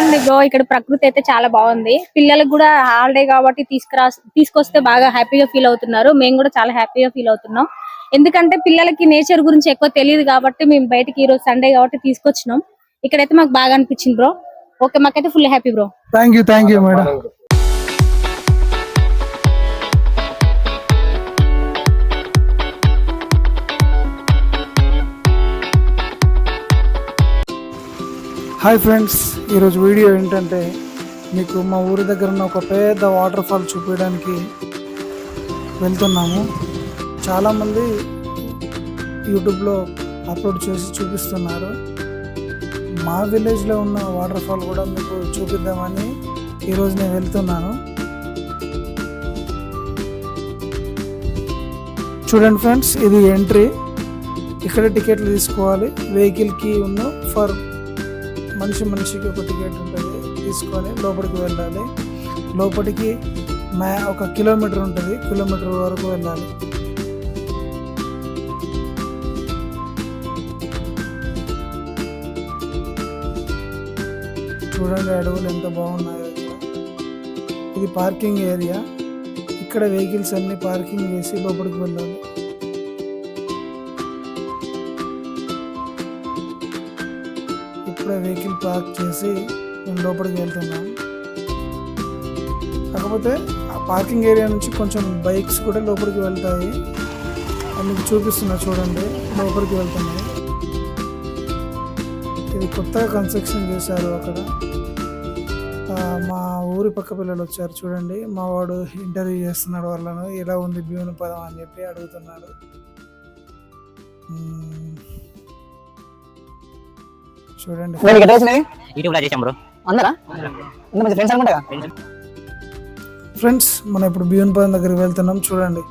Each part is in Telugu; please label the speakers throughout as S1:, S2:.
S1: బాగుంది బ్రో. ఇక్కడ ప్రకృతి అయితే చాలా బాగుంది. పిల్లలకు కూడా హాలిడే కాబట్టి తీసుకొస్తే బాగా హ్యాపీగా ఫీల్ అవుతున్నారు. మేము కూడా చాలా హ్యాపీగా ఫీల్ అవుతున్నాం. ఎందుకంటే పిల్లలకి నేచర్ గురించి ఎక్కువ తెలియదు కాబట్టి మేము బయటకి ఈ రోజు సండే కాబట్టి తీసుకొచ్చినాం. ఇక్కడైతే మాకు బాగా అనిపించింది బ్రో. ఓకే, మాకైతే full happy bro.
S2: Thank you madam. Hi friends, ఈరోజు వీడియో ఏంటంటే మీకు మా ఊరి దగ్గర ఉన్న ఒక పెద్ద వాటర్ ఫాల్ చూపించడానికి వెళ్తున్నాము. చాలామంది యూట్యూబ్లో అప్లోడ్ చేసి చూపిస్తున్నారు. మా విలేజ్లో ఉన్న వాటర్ ఫాల్ కూడా మీకు చూపిద్దామని ఈరోజు నేను వెళ్తున్నాను. చూడండి ఫ్రెండ్స్, ఇది ఎంట్రీ. ఇక్కడ టికెట్లు తీసుకోవాలి. వెహికల్కి ఉన్న ఫర్ మనిషికి ఒక టికెట్ ఉంటుంది, తీసుకొని లోపలికి వెళ్ళాలి. లోపలికి 1 కిలోమీటర్ ఉంటుంది, కిలోమీటర్ వరకు వెళ్ళాలి. చూడండి అడవులు ఎంత బాగున్నాయో. ఇది పార్కింగ్ ఏరియా. ఇక్కడ వెహికల్స్ అన్ని పార్కింగ్ చేసి లోపలికి వెళ్ళాలి. ఇప్పుడే వెహికల్ పార్క్ చేసి నేను లోపలికి వెళ్తున్నాను. కాకపోతే ఆ పార్కింగ్ ఏరియా నుంచి కొంచెం బైక్స్ కూడా లోపలికి వెళ్తాయి. అందుకు చూపిస్తున్నా చూడండి, లోపలికి వెళ్తున్నాయి. ఇది కొత్తగా కన్స్ట్రక్షన్ చేశారు. అక్కడ మా ఊరి పక్క పిల్లలు వచ్చారు చూడండి. మా వాడు ఇంటర్వ్యూ చేస్తున్నాడు వాళ్ళను, ఎలా ఉంది భీమునిపాదం అని చెప్పి అడుగుతున్నాడు. చూడండి ఫ్రెండ్స్, మనం ఇప్పుడు భీమునిపాదం దగ్గరికి వెళ్తున్నాం. చూడండి,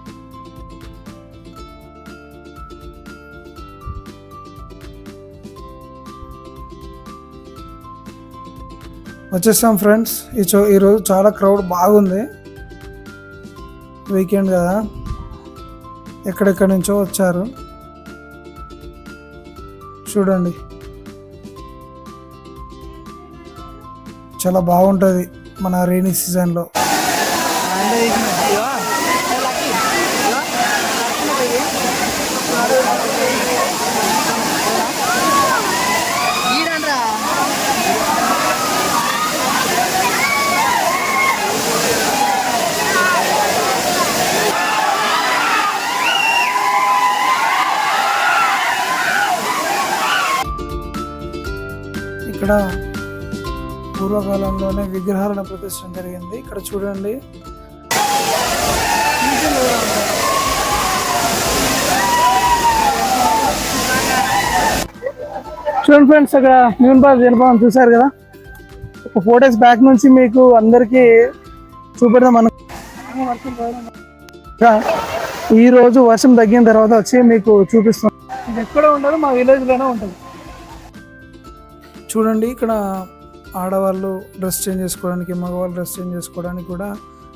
S2: వచ్చేసాం ఫ్రెండ్స్. ఈరోజు చాలా క్రౌడ్ బాగుంది. వీకెండ్ కదా, ఎక్కడెక్కడి నుంచో వచ్చారు. చూడండి, చాలా బాగుంటుంది మన రైనీ సీజన్లో. ఇక్కడ పూర్వకాలంలోనే విగ్రహాలను ప్రతిష్ఠించడం జరిగింది. ఇక్కడ చూడండి, ఫ్రెండ్స్, అక్కడ భీమునిపాదం జలపాతం చూసారు కదా. ఒక 4 days బ్యాక్ నుంచి మీకు అందరికీ చూపెడదాం ఈ రోజు వర్షం తగ్గిన తర్వాత వచ్చి మీకు చూపిస్తాం. ఇది ఎక్కడ ఉండదు, మా విలేజ్లోనే ఉంటుంది. చూడండి, ఇక్కడ ఆడవాళ్ళు డ్రెస్ చేంజ్ చేసుకోవడానికి, మగవాళ్ళు డ్రెస్ చేంజ్ చేసుకోవడానికి కూడా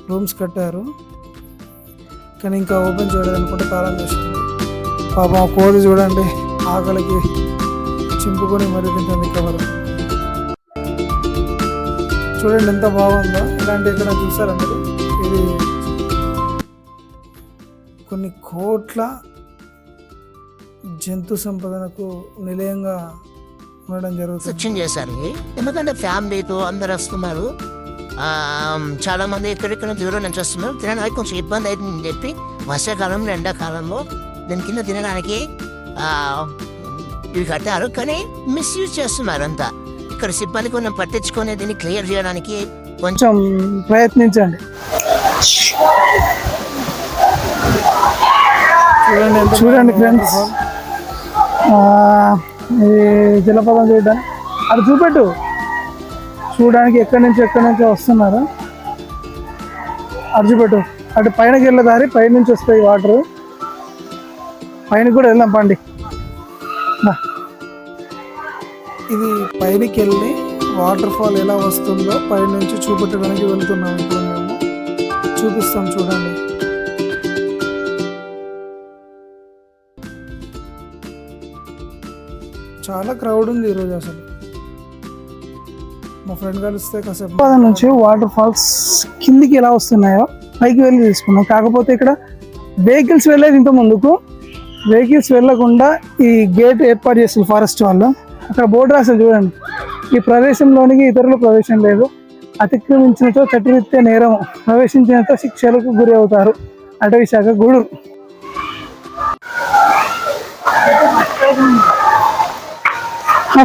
S2: రూమ్స్ కట్టారు. కానీ ఇంకా ఓపెన్ చేయలేదు అనుకుంటే తాళం చేస్తుంది. పాపం కోడి చూడండి, ఆకలికి చింపుకొని మరీ తింటుంది కవర్. చూడండి ఎంత బాగుందో. ఇలాంటి ఇక్కడ చూసారా మీరు? ఇది కొన్ని కోట్ల జంతు సంపదనకు నిలయంగా ఉండడం జరుగుతుంది.
S3: స్వచ్ఛం చేశారు. ఎందుకంటే ఫ్యామిలీతో అందరు వస్తున్నారు. చాలా మంది ఎక్కడెక్కడ దూరం నుంచి వస్తున్నారు. తినడానికి కొంచెం ఇబ్బంది అవుతుందని చెప్పి వర్షాకాలంలో, ఎండాకాలంలో దీని కింద తినడానికి ఇవి కట్టారు. కానీ మిస్యూజ్ చేస్తున్నారు అంతా. ఇక్కడ సిబ్బంది కొంచెం పట్టించుకొని దీన్ని క్లియర్ చేయడానికి కొంచెం
S2: ప్రయత్నించండి. చూడండి ఫ్రెండ్స్, ఈ జలపాతం చూడడానికి అది చూపెట్టు. చూడడానికి ఎక్కడి నుంచో వస్తున్నారు. అది చూపెట్టు. అటు పైనకి వెళ్ళే దారి, పైనుంచి వస్తాయి వాటర్. పైన కూడా వెళ్దాం పండి. ఇది పైనకి వెళ్ళి వాటర్ ఫాల్ ఎలా వస్తుందో పైనుంచి చూపెట్టడానికి వెళ్తున్నాం. ఇప్పుడు మేము చూపిస్తాం చూడండి. చాలా క్రౌడ్ ఉంది ఈరోజు. అసలు మా ఫ్రెండ్ కలిస్తే కాసేపు నుంచి వాటర్ ఫాల్స్ కిందికి ఎలా వస్తున్నాయో పైకి వెళ్ళి తీసుకున్నాం. కాకపోతే ఇక్కడ వెహికల్స్ వెళ్ళేది ఇంత ముందుకు, వెహికల్స్ వెళ్ళకుండా ఈ గేట్ ఏర్పాటు చేస్తారు ఫారెస్ట్ వాళ్ళు. అక్కడ బోర్డు రాస్తారు చూడండి, ఈ ప్రదేశంలోనికి ఇతరుల ప్రవేశం లేదు, అతిక్రమించినతో చట్టరీత్యా నేరం, ప్రవేశించినతో శిక్షలకు గురి అవుతారు. అటవీ శాఖ గూడూరు.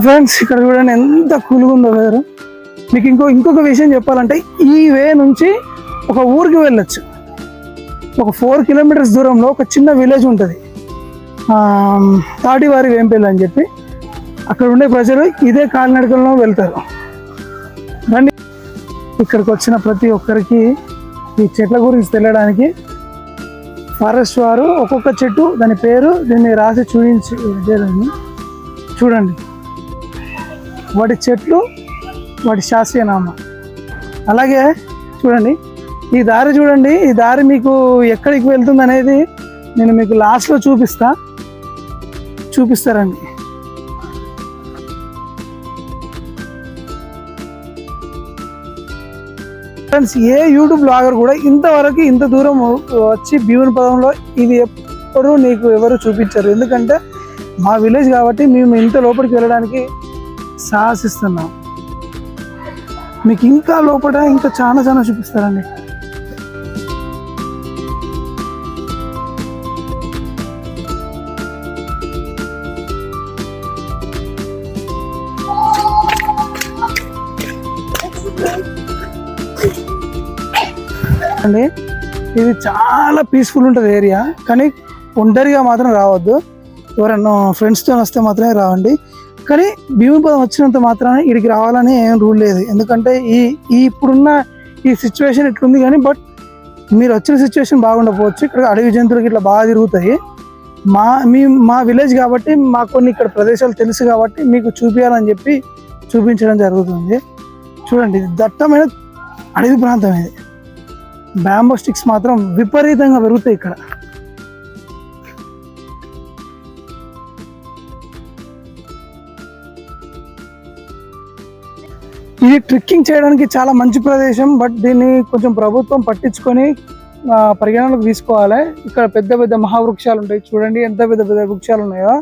S2: ఫ్రెండ్స్ ఇక్కడ చూడండి ఎంత కూల్గా ఉందో వెదర్. మీకు ఇంకొక విషయం చెప్పాలంటే ఈ వే నుంచి ఒక ఊరికి వెళ్ళొచ్చు. ఒక 4 కిలోమీటర్స్ దూరంలో ఒక చిన్న విలేజ్ ఉంటుంది, తాటివారి వేంపల్లి అని చెప్పి. అక్కడ ఉండే ప్రజలు ఇదే కాలినడకల్లో వెళ్తారు. రండి, ఇక్కడికి వచ్చిన ప్రతి ఒక్కరికి ఈ చెట్ల గురించి తెలియడానికి ఫారెస్ట్ వారు ఒక్కొక్క చెట్టు దాని పేరు దీన్ని రాసి చూడండి. వాటి చెట్లు, వాటి శాస్త్రీయ నామం. అలాగే చూడండి ఈ దారి చూడండి, ఈ దారి మీకు ఎక్కడికి వెళ్తుంది అనేది నేను మీకు లాస్ట్లో చూపిస్తారండి. ఫ్రెండ్స్ ఏ యూట్యూబ్ బ్లాగర్ కూడా ఇంతవరకు ఇంత దూరం వచ్చి భీమునిపదంలో ఇది ఎప్పుడు నీకు ఎవరు చూపించారు. ఎందుకంటే మా విలేజ్ కాబట్టి మేము ఇంత లోపలికి వెళ్ళడానికి సాహసిస్తున్నాం. మీకు ఇంకా లోపల ఇంకా చాలా చూపిస్తారండి. అండి ఇది చాలా పీస్ఫుల్ ఉంటుంది ఏరియా, కానీ ఒంటరిగా మాత్రం రావద్దు. ఎవరన్నా ఫ్రెండ్స్తో వస్తే మాత్రమే రావండి. కానీ భీమునిపదం వచ్చినంత మాత్రాన ఇక్కడికి రావాలని ఏం రూల్ లేదు. ఎందుకంటే ఇప్పుడున్న ఈ సిచ్యువేషన్ ఇట్లుంది, కానీ బట్ మీరు వచ్చిన సిచ్యువేషన్ బాగుండకపోవచ్చు. ఇక్కడ అడవి జంతువులకి ఇట్లా బాగా తిరుగుతాయి. మా విలేజ్ కాబట్టి మాకు కొన్ని ఇక్కడ ప్రదేశాలు తెలుసు కాబట్టి మీకు చూపించాలని చెప్పి చూపించడం జరుగుతుంది. చూడండి ఇది దట్టమైన అడవి ప్రాంతం. ఇది బ్యాంబో స్టిక్స్ మాత్రం విపరీతంగా పెరుగుతాయి ఇక్కడ. ఇది ట్రెక్కింగ్ చేయడానికి చాలా మంచి ప్రదేశం, బట్ దీన్ని కొంచెం ప్రభుత్వం పట్టించుకొని పరిగణనలోకి తీసుకోవాలి. ఇక్కడ పెద్ద పెద్ద మహావృక్షాలు ఉంటాయి. చూడండి ఎంత పెద్ద పెద్ద వృక్షాలు ఉన్నాయో.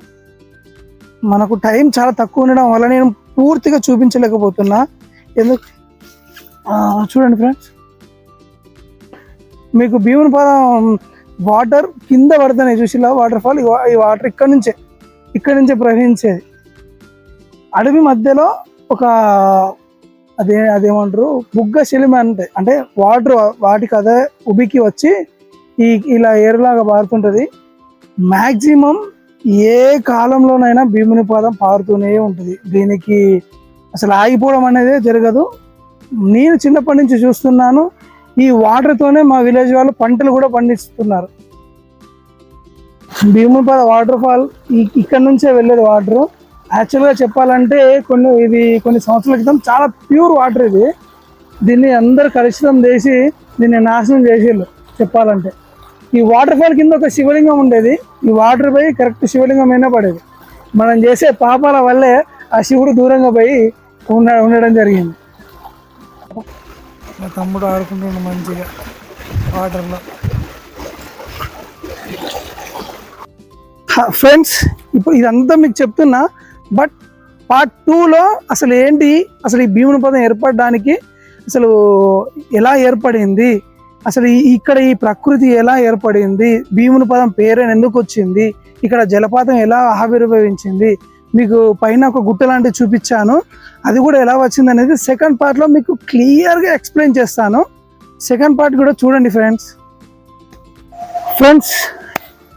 S2: మనకు టైం చాలా తక్కువ ఉండడం వల్ల నేను పూర్తిగా చూపించలేకపోతున్నా. చూడండి ఫ్రెండ్స్, మీకు భీమునిపదం వాటర్ కింద పడుతున్నాయి చూసిలా వాటర్ ఫాల్. ఈ వాటర్ ఇక్కడ నుంచే ప్రవహించేది. అడవి మధ్యలో ఒక అదేమంటారు బుగ్గ శిలిమ అంటే వాటర్ వాటికి అదే ఉబికి వచ్చి ఇలా ఏరులాగా పారుతుంటుంది. మ్యాక్సిమం ఏ కాలంలోనైనా భీమునిపదం పారుతూనే ఉంటుంది. దీనికి అసలు ఆగిపోవడం అనేది జరగదు. నేను చిన్నప్పటి నుంచి చూస్తున్నాను. ఈ వాటర్తోనే మా విలేజ్ వాళ్ళు పంటలు కూడా పండిస్తున్నారు. భీమునిపద వాటర్ ఫాల్ ఇక్కడ నుంచే వెళ్ళేది వాటర్. యాక్చువల్గా చెప్పాలంటే కొన్ని సంవత్సరాల క్రితం చాలా ప్యూర్ వాటర్ ఇది. దీన్ని అందరు కలుషితం చేసి దీన్ని నాశనం చేసేళ్ళు చెప్పాలంటే. ఈ వాటర్ ఫాల్ కింద ఒక శివలింగం ఉండేది. ఈ వాటర్ పోయి కరెక్ట్ శివలింగం అయినా పడేది. మనం చేసే పాపాల వల్లే ఆ శివుడు దూరంగా పోయి ఉండడం జరిగింది. మా తమ్ముడు ఆడుకుంటుండే మంచిగా వాటర్లో. ఫ్రెండ్స్ ఇప్పుడు ఇదంతా మీకు చెప్తున్నా, బట్ పార్ట్ 2లో అసలు ఈ భీమునిపదం ఏర్పడడానికి అసలు ఎలా ఏర్పడింది, అసలు ఇక్కడ ఈ ప్రకృతి ఎలా ఏర్పడింది, భీమునిపదం పేరు ఎందుకు వచ్చింది, ఇక్కడ జలపాతం ఎలా ఆవిర్భవించింది, మీకు పైన ఒక గుట్ట లాంటివి చూపించాను. అది కూడా ఎలా వచ్చింది అనేది సెకండ్ పార్ట్లో మీకు క్లియర్గా ఎక్స్ప్లెయిన్ చేస్తాను. సెకండ్ పార్ట్ కూడా చూడండి ఫ్రెండ్స్.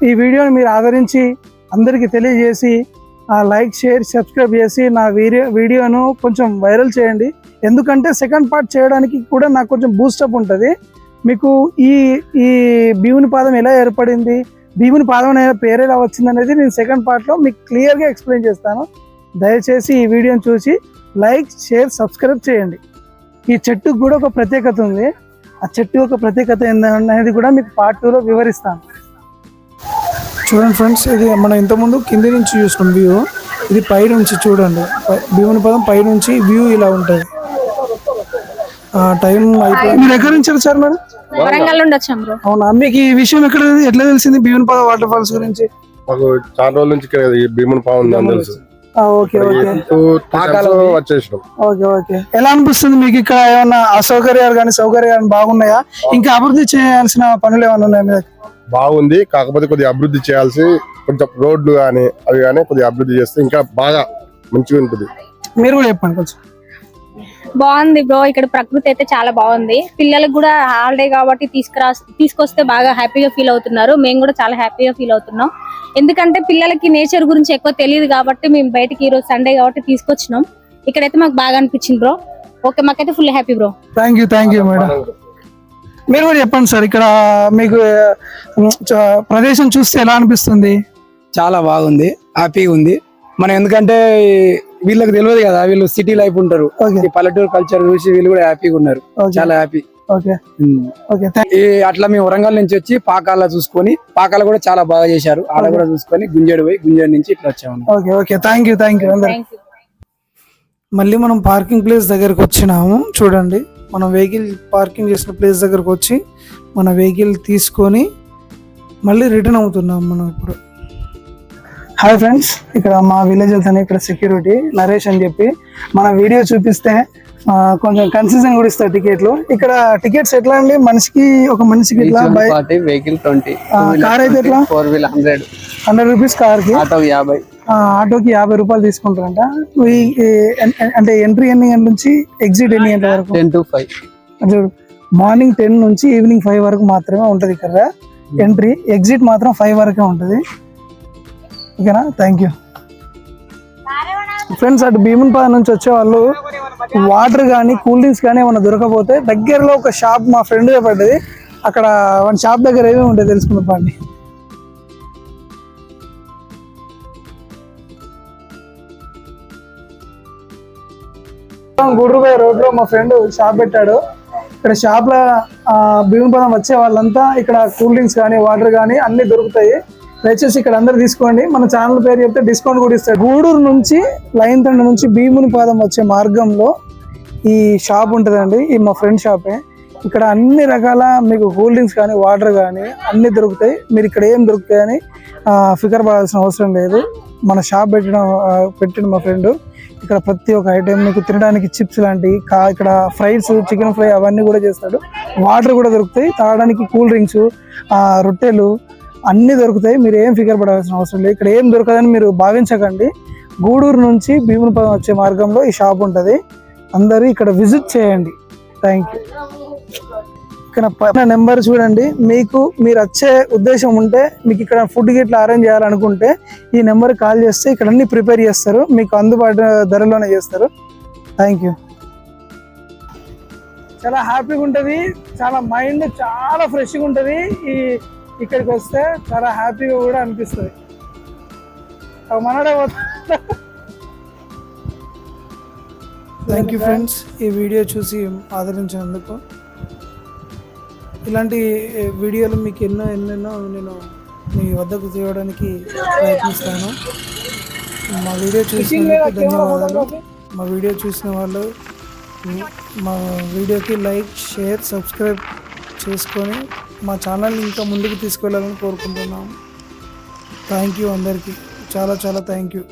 S2: ఈ వీడియోని మీరు ఆదరించి అందరికీ తెలియజేసి లైక్, షేర్, సబ్స్క్రైబ్ చేసి నా వీడియోను కొంచెం వైరల్ చేయండి. ఎందుకంటే సెకండ్ పార్ట్ చేయడానికి కూడా నాకు కొంచెం బూస్టప్ ఉంటుంది. మీకు ఈ భీమునిపదం ఎలా ఏర్పడింది, భీమునిపదం అనే పేరు ఎలా వచ్చింది అనేది నేను సెకండ్ పార్ట్లో మీకు క్లియర్గా ఎక్స్ప్లెయిన్ చేస్తాను. దయచేసి ఈ వీడియోని చూసి లైక్, షేర్, సబ్స్క్రైబ్ చేయండి. ఈ చెట్టుకు కూడా ఒక ప్రత్యేకత ఉంది. ఆ చెట్టు యొక్క ప్రత్యేకత ఏందనేది కూడా మీకు పార్ట్ 2లో వివరిస్తాను. చూడండి ఫ్రెండ్స్, ఇది మనం ఇంతకుముందు కింది నుంచి చూసినాం వ్యూ. ఇది పై నుంచి చూడండి, భీమునిపదం పై నుంచి వ్యూ ఇలా ఉంటుంది. టైం అయిపోయింది. మీరు ఎక్కడి నుంచి వచ్చారు మేడం?
S1: వరంగల్ నుండి వచ్చాం బ్రో.
S2: అవునా, మీకు ఈ విషయం ఎట్లా తెలిసింది భీమునిపాద వాటర్ ఫాల్స్ గురించి?
S4: మాకు చాలా రోజుల నుంచి ఇక్కడ ఈ భీమునిపాద ఉందని తెలుసు.
S2: ఓకే ఓకే
S4: వచ్చేసినాం.
S2: Okay okay. ఎలా అనిపిస్తుంది మీకు ఇక్కడ? ఏమన్నా అసౌకర్యాలు కానీ సౌకర్యాలు కానీ బాగున్నాయా? ఇంకా అభివృద్ధి చేయాల్సిన పనులు ఏమైనా ఉన్నాయా మీ దగ్గర?
S4: బాగుంది, కాకపోతే కొద్దిగా అభివృద్ధి చేయాల్సి, కొంచెం రోడ్లు కానీ అవి కానీ కొద్దిగా అభివృద్ధి చేస్తే ఇంకా బాగా మంచిగా ఉంటుంది.
S2: మీరు కూడా చెప్పండి కొంచెం.
S1: బాగుంది బ్రో, ఇక్కడ ప్రకృతి అయితే చాలా బాగుంది. పిల్లలకు కూడా హాలిడే కాబట్టి తీసుకొస్తే బాగా హ్యాపీగా ఫీల్ అవుతున్నారు. మేము కూడా చాలా హ్యాపీగా ఫీల్ అవుతున్నాం. ఎందుకంటే పిల్లలకి నేచర్ గురించి ఎక్కువ తెలియదు కాబట్టి మేము బయటకి ఈ రోజు సండే కాబట్టి తీసుకొచ్చినాం. ఇక్కడైతే మాకు బాగా అనిపించింది బ్రో. ఓకే, మాకైతే full happy bro.
S2: Thank you madam. మీరు కూడా చెప్పండి సార్, ఇక్కడ మీకు ప్రదేశం చూస్తే ఎలా అనిపిస్తుంది?
S5: చాలా బాగుంది, హ్యాపీగా ఉంది. మనం ఎందుకంటే వీళ్ళకి తెలియదు కదా, వీళ్ళు సిటీ లైఫ్ ఉంటారు. ఈ పల్లెటూరు కల్చర్ చూసి వీళ్ళు కూడా హ్యాపీగా ఉన్నారు. చాలా హ్యాపీ.
S2: Okay okay.
S5: అట్లా మేము వరంగల్ నుంచి వచ్చి పాకాల చూసుకొని, పాకాల కూడా చాలా బాగా చేశారు. ఆడ కూడా చూసుకొని గుంజేడు పోయి గుంజేడు నుంచి ఇట్లా వచ్చాము.
S2: Okay okay. థ్యాంక్ యూ మళ్ళీ మనం పార్కింగ్ ప్లేస్ దగ్గరకు వచ్చినాము. చూడండి, మనం వెహికల్ పార్కింగ్ చేసిన ప్లేస్ దగ్గరకు వచ్చి మన వెహికల్ తీసుకొని మళ్ళీ రిటర్న్ అవుతున్నాం మనం ఇప్పుడు. హాయ్ ఫ్రెండ్స్, ఇక్కడ మా విలేజ్ అతను ఇక్కడ సెక్యూరిటీ నరేష్ అని చెప్పి మన వీడియో చూపిస్తే కొంచెం కన్సెషన్ కూడా ఇస్తారు టికెట్లు. ఇక్కడ టికెట్స్ ఎట్లా అండి? ఒక మనిషికి ఇట్లా
S5: వెహికల్ 20,
S2: కార్ అయితే ఎట్లా 100 రూపీస్ కార్ కి, ఆటోకి 50 రూపాయలు తీసుకుంటారంట. అంటే ఎంట్రీ ఎన్ని గంటల నుంచి ఎగ్జిట్ ఎన్ని గంటల వరకు?
S5: 10 to 5.
S2: మార్నింగ్ 10 నుంచి ఈవినింగ్ 5 వరకు మాత్రమే ఉంటది ఇక్కడ ఎంట్రీ. ఎగ్జిట్ మాత్రం 5 వరకే ఉంటది. ఓకేనా? Thank you friends. అటు భీమునిపాద నుంచి వచ్చే వాళ్ళు వాటర్ కానీ కూల్ డ్రింక్స్ కానీ ఏమైనా దొరకపోతే దగ్గరలో ఒక షాప్ మా ఫ్రెండ్ పడ్డది, అక్కడ మన షాప్ దగ్గర ఏమేమి ఉంటాయి తెలుసుకుందాం పండి. గుడ్రుపై రోడ్ లో మా ఫ్రెండ్ షాప్ పెట్టాడు. ఇక్కడ షాప్ లో భీమునిపాదం వచ్చే వాళ్ళంతా ఇక్కడ కూల్ డ్రింక్స్ కానీ వాటర్ కానీ అన్ని దొరుకుతాయి. దయచేసి ఇక్కడ అందరు తీసుకోండి. మన ఛానల్ పేరు చెప్తే డిస్కౌంట్ కూడా ఇస్తారు. గూడూరు నుంచి లైన్ తండ నుంచి భీమునిపాదం వచ్చే మార్గంలో ఈ షాప్ ఉంటుందండి. ఈ మా ఫ్రెండ్ షాపే. ఇక్కడ అన్ని రకాల మీకు కూల్ డ్రింక్స్ కానీ వాటర్ కానీ అన్ని దొరుకుతాయి. మీరు ఇక్కడ ఏం దొరుకుతాయని ఫికర్ పడాల్సిన అవసరం లేదు. మన షాప్ పెట్టిన మా ఫ్రెండ్ ఇక్కడ ప్రతి ఒక్క ఐటెం మీకు తినడానికి చిప్స్ లాంటివి, ఇక్కడ ఫ్రైస్, చికెన్ ఫ్రై అవన్నీ కూడా చేస్తాడు. వాటర్ కూడా దొరుకుతాయి, తాగడానికి కూల్ డ్రింక్స్, రొట్టెలు అన్ని దొరుకుతాయి. మీరు ఏం ఫికర్ పడాల్సిన అవసరం లేదు. ఇక్కడ ఏం దొరకదని మీరు భావించకండి. గూడూరు నుంచి భీమునిపాదం వచ్చే మార్గంలో ఈ షాప్ ఉంటుంది. అందరూ ఇక్కడ విజిట్ చేయండి. Thank you. ఇక్కడ నెంబర్ చూడండి. మీరు వచ్చే ఉద్దేశం ఉంటే, మీకు ఇక్కడ ఫుడ్ గిట్లా అరేంజ్ చేయాలనుకుంటే ఈ నెంబర్ కాల్ చేస్తే ఇక్కడ అన్ని ప్రిపేర్ చేస్తారు, మీకు అందుబాటు ధరలోనే చేస్తారు. Thank you. చాలా హ్యాపీగా ఉంటుంది, చాలా మైండ్ చాలా ఫ్రెష్గా ఉంటుంది. ఇక్కడికి వస్తే చాలా హ్యాపీగా కూడా అనిపిస్తుంది. మనడే థ్యాంక్ యూ ఫ్రెండ్స్, ఈ వీడియో చూసి ఆదరించినందుకు. ఇలాంటి వీడియోలు మీకు ఎన్నెన్నో నేను మీ వద్దకు తేవడానికి ప్రయత్నిస్తాను. మా వీడియో చూసినందుకు ధన్యవాదాలు. మా వీడియో చూసిన వాళ్ళు మా వీడియోకి లైక్, షేర్, సబ్స్క్రైబ్ చేసుకొని మా ఛానల్ని ఇంకా ముందుకు తీసుకెళ్ళాలని కోరుకుంటున్నాము. థ్యాంక్ యూ అందరికీ, చాలా థ్యాంక్ యూ.